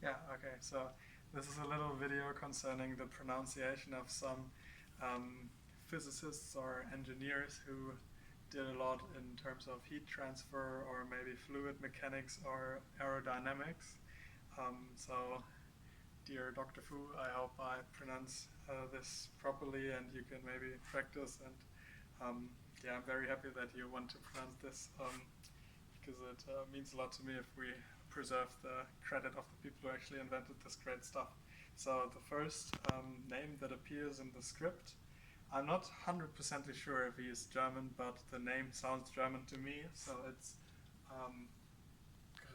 Yeah, okay. So this is a little video concerning the pronunciation of some physicists or engineers who did a lot in terms of heat transfer or maybe fluid mechanics or aerodynamics. So, dear Dr. Fu, I hope I pronounce this properly and you can maybe practice. And yeah, I'm very happy that you want to pronounce this because it means a lot to me if we preserve the credit of the people who actually invented this great stuff. So the first name that appears in the script, I'm not 100% sure if he is German, but the name sounds German to me. So it's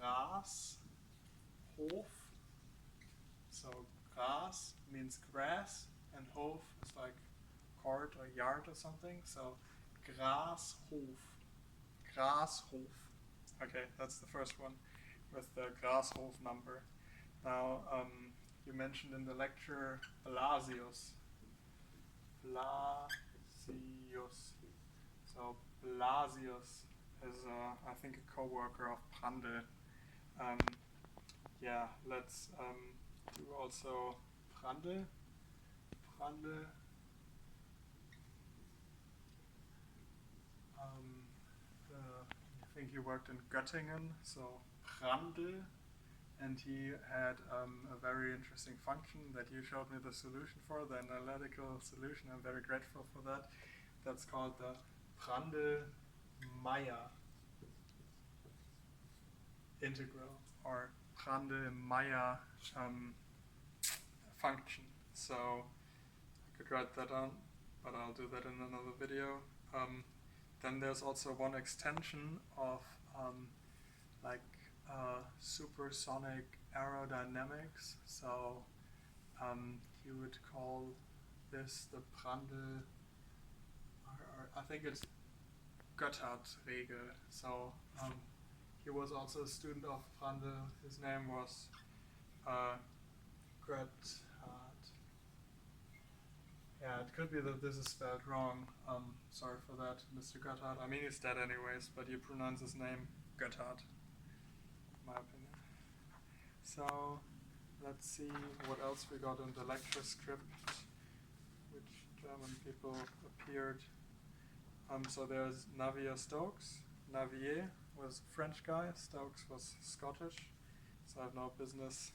Grashof. So Gras means grass, and Hof is like court or yard or something. So Grashof. Grashof. Okay, that's the first one with the Grashof number. Now, you mentioned in the lecture Blasius. Blasius. So Blasius is, I think, a co-worker of Prandtl. Yeah, let's do also Prandtl. Prandtl. I think he worked in Göttingen, so Prandtl, and he had a very interesting function that you showed me the solution for, the analytical solution. I'm very grateful for that. That's called the Prandtl-Meyer integral, or Prandtl-Meyer function. So I could write that down, but I'll do that in another video. Then there's also one extension of supersonic aerodynamics. So you would call this the Prandtl, or I think it's Gotthard-Regel. So he was also a student of Prandtl. His name was Gotthard. Yeah, it could be that this is spelled wrong. Sorry for that, Mr. Gotthard. I mean, he's dead anyways, but you pronounce his name Gotthard, in my opinion. So, let's see what else we got in the lecture script, which German people appeared. So there's Navier-Stokes. Navier was a French guy, Stokes was Scottish, so I have no business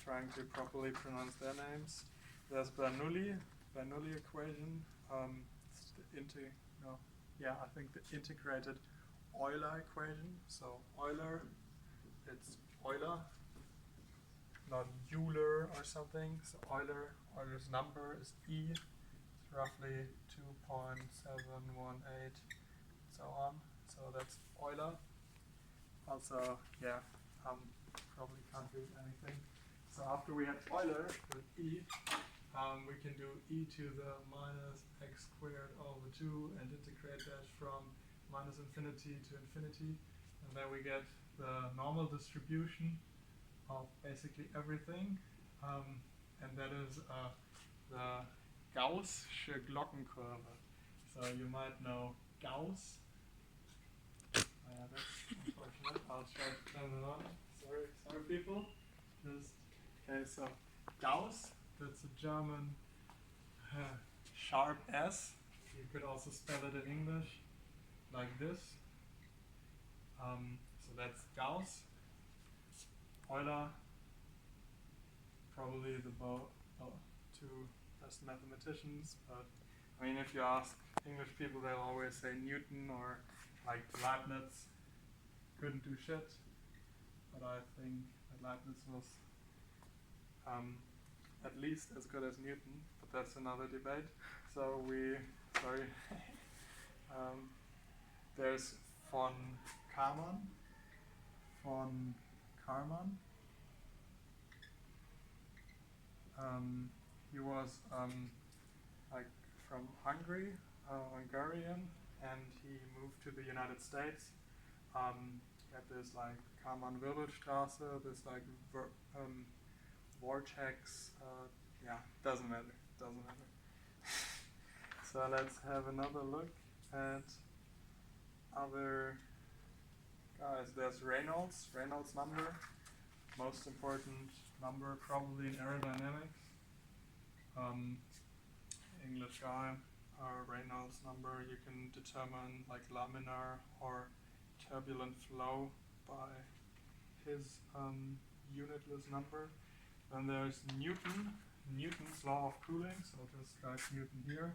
trying to properly pronounce their names. There's Bernoulli equation. I think the integrated Euler equation. So Euler, it's Euler, not Euler or something. So Euler's number is E. It's roughly 2.718, so on. So that's Euler. Also, yeah, probably can't read anything. So after we had Euler with E, we can do e to the minus x squared over 2 and integrate that from minus infinity to infinity. And then we get the normal distribution of basically everything. And that is the Gaußsche Glockenkurve. So you might know Gauss. That's unfortunate. I'll try to turn it on. Sorry people. Okay, so Gauss. That's a German sharp S. You could also spell it in English like this. So that's Gauss. Euler, probably the two best mathematicians. But I mean, if you ask English people, they'll always say Newton or like Leibniz. Couldn't do shit. But I think that Leibniz was at least as good as Newton, but that's another debate. So there's von Karman. He was from Hungarian, and he moved to the United States. He had this Karman-Wirbelstraße, this vortex, doesn't matter. So let's have another look at other guys. There's Reynolds number. most important number probably in aerodynamics. English guy, Reynolds number, you can determine like laminar or turbulent flow by his unitless number. Then there's Newton's law of cooling, so I'll just write Newton here.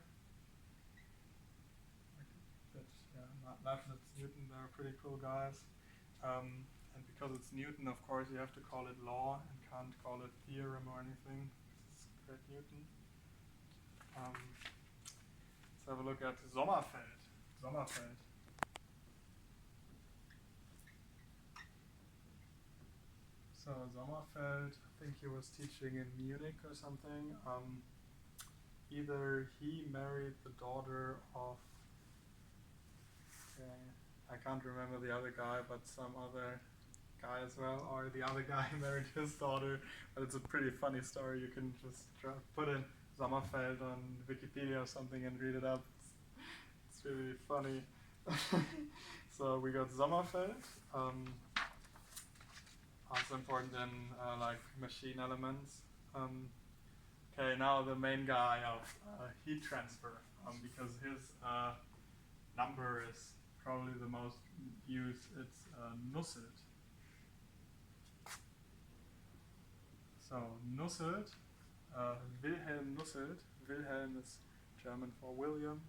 Leibniz, Newton, they're pretty cool guys. And because it's Newton, of course, you have to call it law and can't call it theorem or anything. This is great Newton. Let's have a look at Sommerfeld. So Sommerfeld, I think he was teaching in Munich or something. Either he married the daughter of, I can't remember the other guy, but some other guy as well, or the other guy married his daughter. But it's a pretty funny story. You can just put in Sommerfeld on Wikipedia or something and read it up. It's really funny. So we got Sommerfeld. Also important in like machine elements. Okay, now the main guy of heat transfer, because his number is probably the most used. It's Nusselt. So Nusselt, Wilhelm Nusselt. Wilhelm is German for William.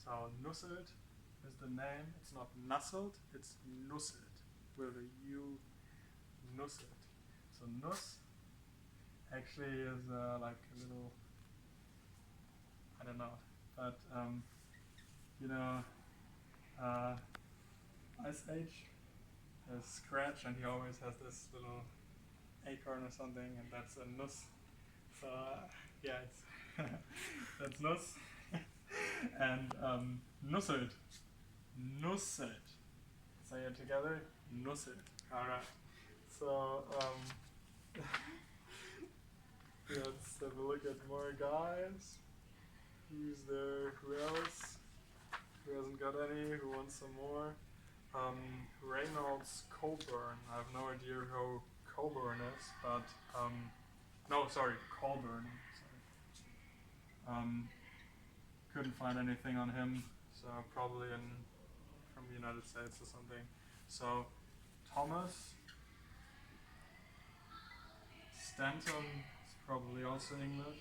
So Nusselt is the name. It's not Nusselt, it's Nusselt with a U. Nusselt. So Nuss actually is like a little, I don't know, but you know, Ice Age is Scratch, and he always has this little acorn or something, and that's a nuss. So yeah, it's that's nuss. And Nusselt. Say it together. Nusselt. All right. So let's have a look at more guys. Who's there? Who else? Who hasn't got any? Who wants some more? Reynolds Colburn. I have no idea who Colburn is, but no, sorry, Colburn. Sorry. Couldn't find anything on him, so probably from the United States or something. So Thomas Stanton is probably also English.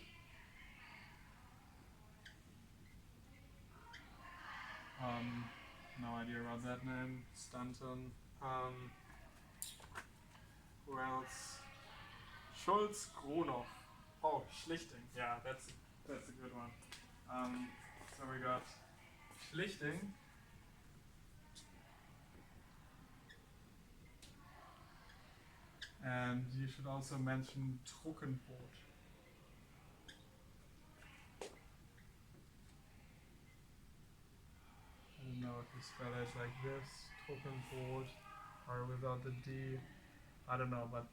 No idea about that name. Stanton. Who else? Schulz Grunow. Oh, Schlichting. Yeah, that's a good one. So we got Schlichting. And you should also mention Trockenbrot. I don't know if you spell it like this, Trockenbrot, or without the D. I don't know, but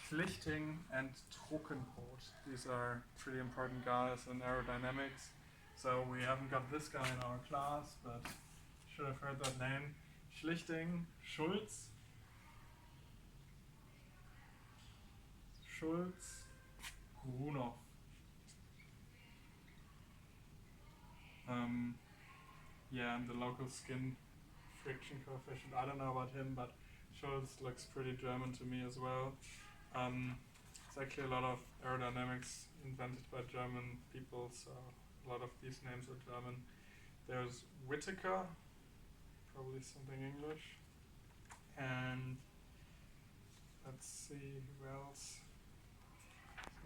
Schlichting and Trockenbrot, these are pretty important guys in aerodynamics. So we haven't got this guy in our class, but should have heard that name. Schlichting, Schulz, Grunow. Yeah, and the local skin friction coefficient, I don't know about him, but Schulz looks pretty German to me as well. It's actually a lot of aerodynamics invented by German people, so a lot of these names are German. There's Whittaker, probably something English. And let's see who else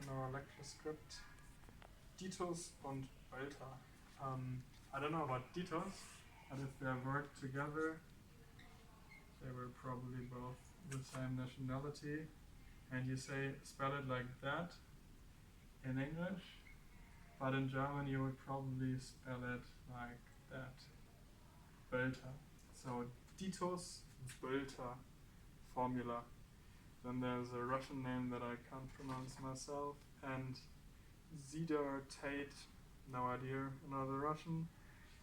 in our lecture script. Ditus und Oelter. I don't know about Ditus, but if they worked together, they were probably both the same nationality. And you spell it like that in English, but in German you would probably spell it like that. Bölter. So Ditus Bölter formula. Then there's a Russian name that I can't pronounce myself, and Zidar Tate, no idea, another Russian.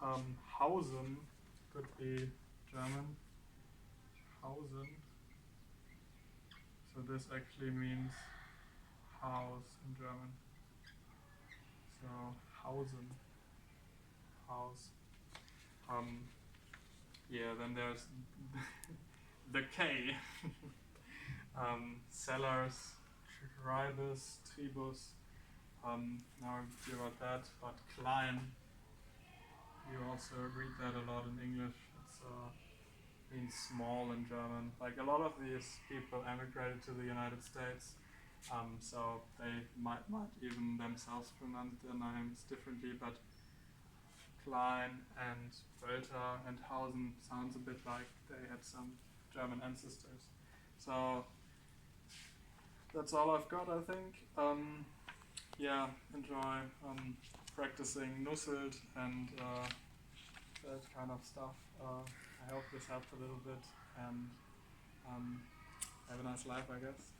Hausen could be German. Hausen. this actually means house in German. So Hausen, house. Yeah, then there's the K. Sellers, Tribus. Now I'm clear about that. But Klein, you also read that a lot in English. It's means small in German. Like a lot of these people emigrated to the United States, so they might even themselves pronounce their names differently. But Klein and Bölter and Hausen sounds a bit like they had some German ancestors. So that's all I've got, I think. Yeah, enjoy practicing Nusselt and that kind of stuff. I hope this helped a little bit, and have a nice life, I guess.